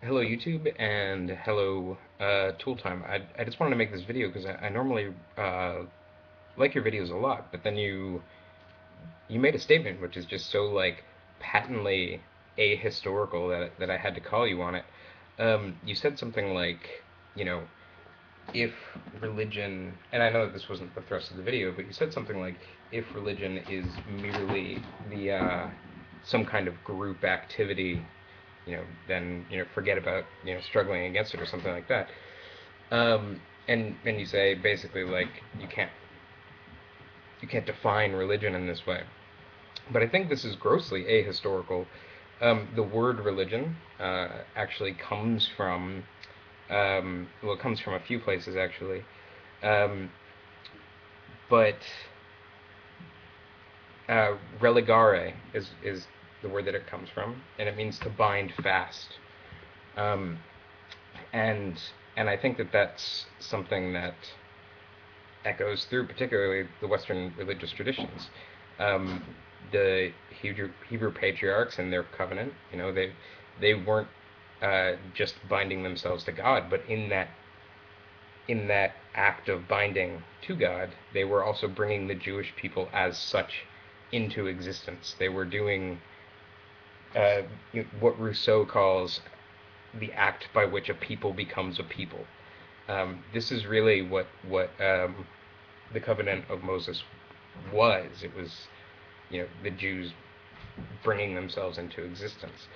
Hello YouTube and hello Tooltime. I just wanted to make this video because I normally like your videos a lot, but then you made a statement which is just so like patently ahistorical that I had to call you on it. You said something like, you know, if religion, and I know that this wasn't the thrust of the video, but you said something like, if religion is merely the some kind of group activity, then forget about struggling against it or something like that. And you say basically like you can't define religion in this way. But I think this is grossly ahistorical. The word religion actually comes from well, it comes from a few places actually, um, but religare is the word that it comes from, and it means to bind fast. Um, and and I think that that's something that echoes through particularly the Western religious traditions. Um, the Hebrew patriarchs and their covenant, they weren't just binding themselves to God, but in that act of binding to God, they were also bringing the Jewish people as such into existence. They were doing uh, what Rousseau calls the act by which a people becomes a people. This is really what the covenant of Moses was. It was, the Jews bringing themselves into existence,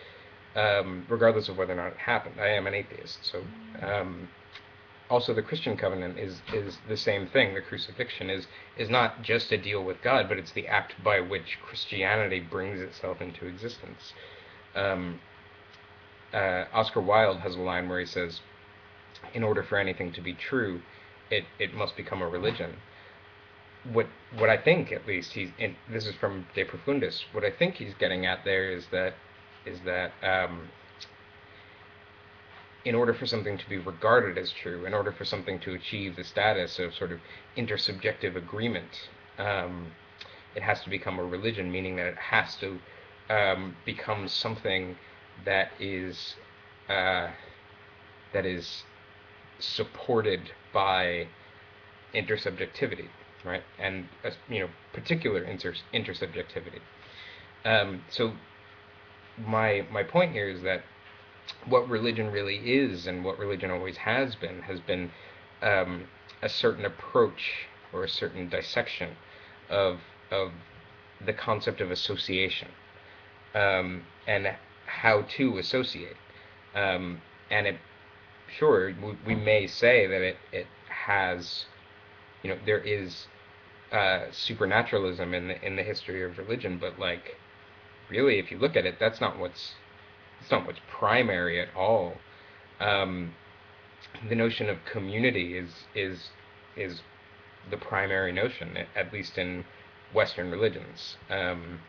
regardless of whether or not it happened. I am an atheist, so also the Christian covenant is the same thing. The crucifixion is not just a deal with God, but it's the act by which Christianity brings itself into existence. Um, Oscar Wilde has a line where he says, "In order for anything to be true, it must become a religion." What I think, at least, this is from De Profundis. What I think he's getting at there is that in order for something to be regarded as true, in order for something to achieve the status of sort of intersubjective agreement, it has to become a religion, meaning that it has to become something that is uh, that is supported by intersubjectivity, right? And particular intersubjectivity. So my point here is that what religion really is, and what religion always has been um, a certain approach or a certain dissection of of the concept of association, and how to associate. And it sure we may say that it has, there is supernaturalism in the history of religion, but like really, if you look at it, that's not what's primary at all. Um, the notion of community is the primary notion, at least in Western religions. And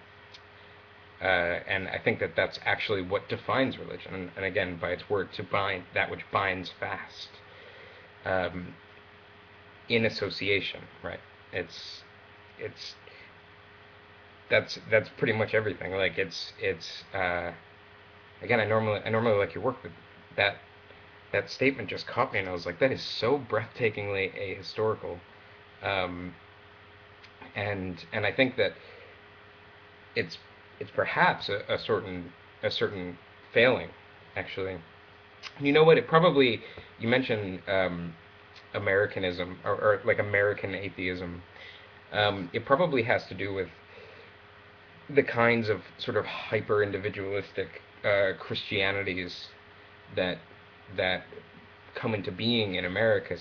I think that that's actually what defines religion. And again, by its word, to bind, that which binds fast, um, in association, right? It's it's that's pretty much everything. Like it's again, I normally like your work, but that that statement just caught me, and I was like, that is so breathtakingly ahistorical. Um, and I think that it's it's perhaps a certain failing, actually. You know what? It probably, you mentioned Americanism, or like American atheism. It probably has to do with the kinds of sort of hyper individualistic Christianities that that come into being in America,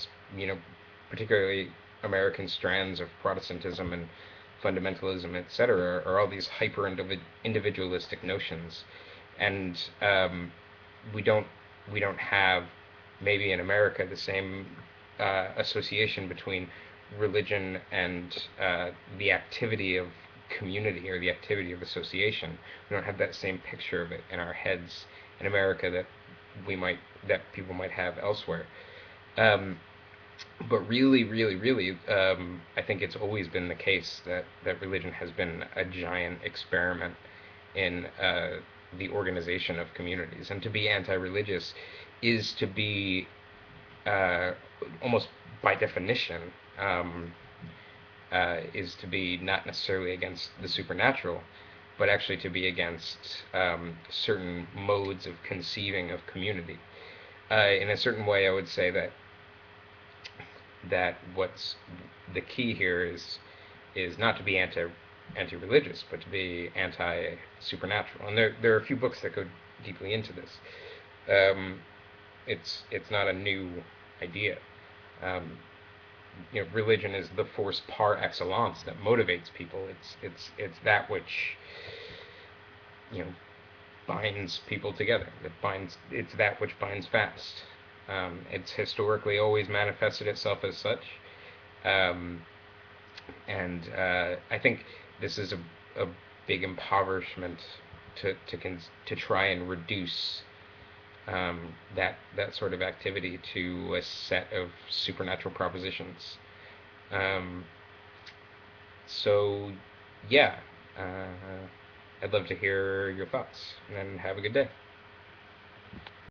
particularly American strands of Protestantism and fundamentalism, etc., are all these hyper individualistic notions, and we don't we don't have, maybe in America, the same association between religion and the activity of community, or the activity of association. We don't have that same picture of it in our heads in America we might that people might have elsewhere. Um, but really, really, really, I think it's always been the case that religion has been a giant experiment in the organization of communities. And to be anti-religious is to be almost by definition is to be not necessarily against the supernatural, but actually to be against certain modes of conceiving of community. In a certain way, I would say that what's the key here is not to be anti-religious, but to be anti-supernatural. And there are a few books that go deeply into this. It's not a new idea. Um, Religion is the force par excellence that motivates people. It's that which you know binds people together. It's that which binds fast. It's historically always manifested itself as such, um, and I think this is a big impoverishment to try and reduce that sort of activity to a set of supernatural propositions. Um, so, yeah, I'd love to hear your thoughts, and have a good day.